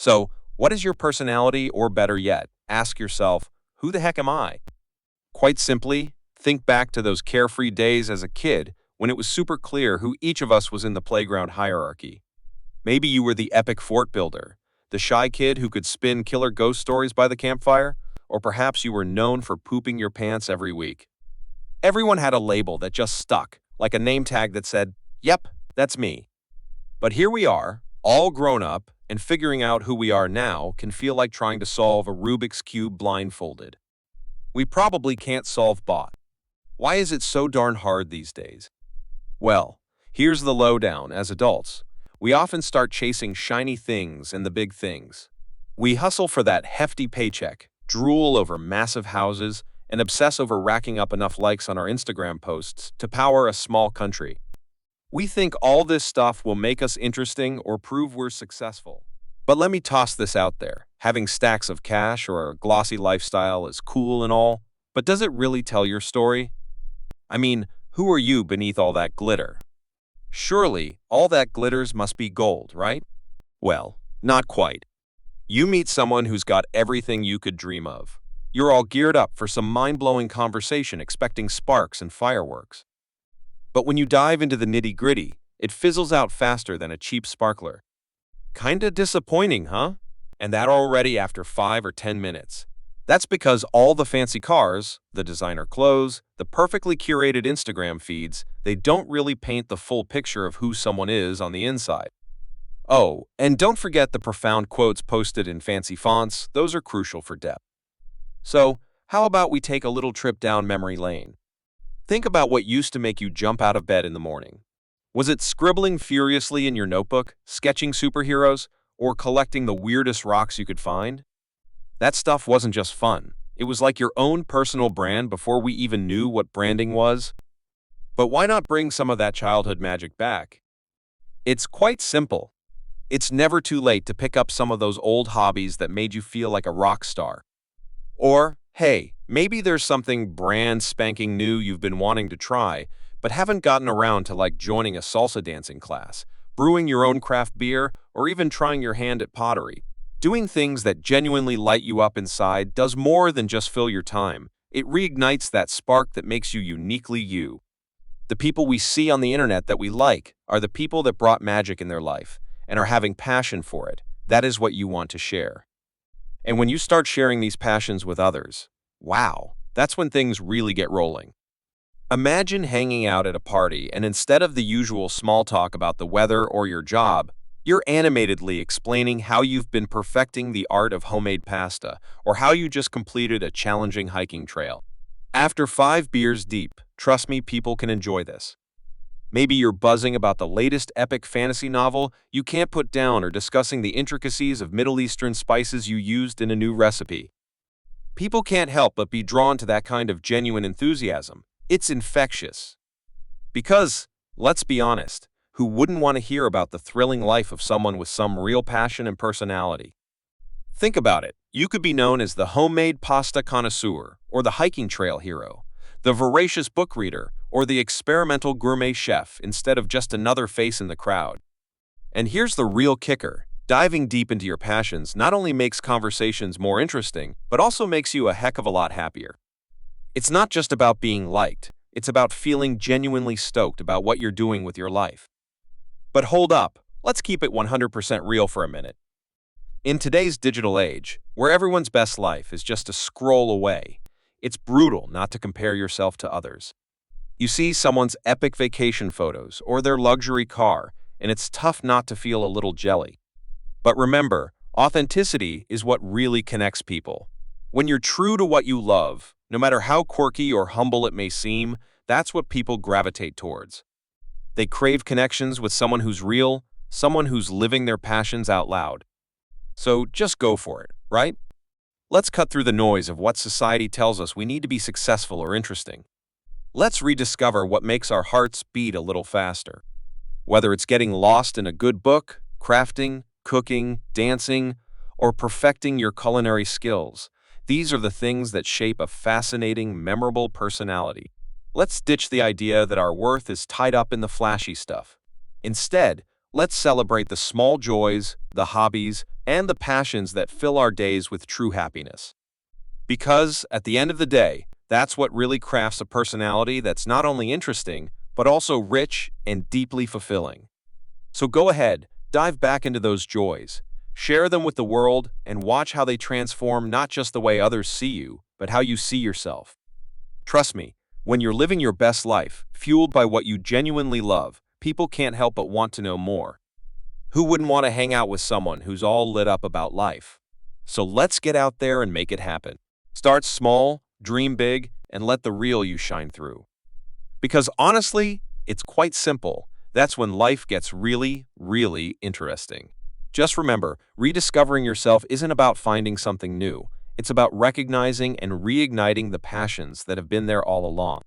So, what is your personality, or better yet, ask yourself, who the heck am I? Quite simply, think back to those carefree days as a kid when it was super clear who each of us was in the playground hierarchy. Maybe you were the epic fort builder, the shy kid who could spin killer ghost stories by the campfire, or perhaps you were known for pooping your pants every week. Everyone had a label that just stuck, like a name tag that said, "Yep, that's me." But here we are, all grown up, and figuring out who we are now can feel like trying to solve a Rubik's Cube blindfolded. We probably can't solve bot. Why is it so darn hard these days? Well, here's the lowdown. As adults, we often start chasing shiny things and the big things. We hustle for that hefty paycheck, drool over massive houses, and obsess over racking up enough likes on our Instagram posts to power a small country. We think all this stuff will make us interesting or prove we're successful. But let me toss this out there. Having stacks of cash or a glossy lifestyle is cool and all, but does it really tell your story? I mean, who are you beneath all that glitter? Surely, all that glitters must be gold, right? Well, not quite. You meet someone who's got everything you could dream of. You're all geared up for some mind-blowing conversation expecting sparks and fireworks. But when you dive into the nitty-gritty, it fizzles out faster than a cheap sparkler. Kinda disappointing, huh? And that already after 5 or 10 minutes. That's because all the fancy cars, the designer clothes, the perfectly curated Instagram feeds, they don't really paint the full picture of who someone is on the inside. Oh, and don't forget the profound quotes posted in fancy fonts. Those are crucial for depth. So, how about we take a little trip down memory lane? Think about what used to make you jump out of bed in the morning. Was it scribbling furiously in your notebook, sketching superheroes, or collecting the weirdest rocks you could find? That stuff wasn't just fun. It was like your own personal brand before we even knew what branding was. But why not bring some of that childhood magic back? It's quite simple. It's never too late to pick up some of those old hobbies that made you feel like a rock star. Or, hey, maybe there's something brand spanking new you've been wanting to try, but haven't gotten around to, like joining a salsa dancing class, brewing your own craft beer, or even trying your hand at pottery. Doing things that genuinely light you up inside does more than just fill your time. It reignites that spark that makes you uniquely you. The people we see on the internet that we like are the people that brought magic in their life and are having passion for it. That is what you want to share. And when you start sharing these passions with others, wow, that's when things really get rolling. Imagine hanging out at a party and instead of the usual small talk about the weather or your job, you're animatedly explaining how you've been perfecting the art of homemade pasta or how you just completed a challenging hiking trail. After 5 beers deep, trust me, people can enjoy this. Maybe you're buzzing about the latest epic fantasy novel you can't put down or discussing the intricacies of Middle Eastern spices you used in a new recipe. People can't help but be drawn to that kind of genuine enthusiasm. It's infectious. Because, let's be honest, who wouldn't want to hear about the thrilling life of someone with some real passion and personality? Think about it. You could be known as the homemade pasta connoisseur, or the hiking trail hero, the voracious book reader, or the experimental gourmet chef instead of just another face in the crowd. And here's the real kicker. Diving deep into your passions not only makes conversations more interesting, but also makes you a heck of a lot happier. It's not just about being liked. It's about feeling genuinely stoked about what you're doing with your life. But hold up, let's keep it 100% real for a minute. In today's digital age, where everyone's best life is just a scroll away, it's brutal not to compare yourself to others. You see someone's epic vacation photos or their luxury car, and it's tough not to feel a little jelly. But remember, authenticity is what really connects people. When you're true to what you love, no matter how quirky or humble it may seem, that's what people gravitate towards. They crave connections with someone who's real, someone who's living their passions out loud. So just go for it, right? Let's cut through the noise of what society tells us we need to be successful or interesting. Let's rediscover what makes our hearts beat a little faster. Whether it's getting lost in a good book, crafting, cooking, dancing, or perfecting your culinary skills, these are the things that shape a fascinating, memorable personality. Let's ditch the idea that our worth is tied up in the flashy stuff. Instead, Let's celebrate the small joys, the hobbies, and the passions that fill our days with true happiness. Because, at the end of the day, that's what really crafts a personality that's not only interesting, but also rich and deeply fulfilling. So go ahead, dive back into those joys, share them with the world, and watch how they transform not just the way others see you, but how you see yourself. Trust me, when you're living your best life, fueled by what you genuinely love, people can't help but want to know more. Who wouldn't want to hang out with someone who's all lit up about life? So let's get out there and make it happen. Start small, dream big, and let the real you shine through. Because honestly, it's quite simple. That's when life gets really, really interesting. Just remember, rediscovering yourself isn't about finding something new. It's about recognizing and reigniting the passions that have been there all along.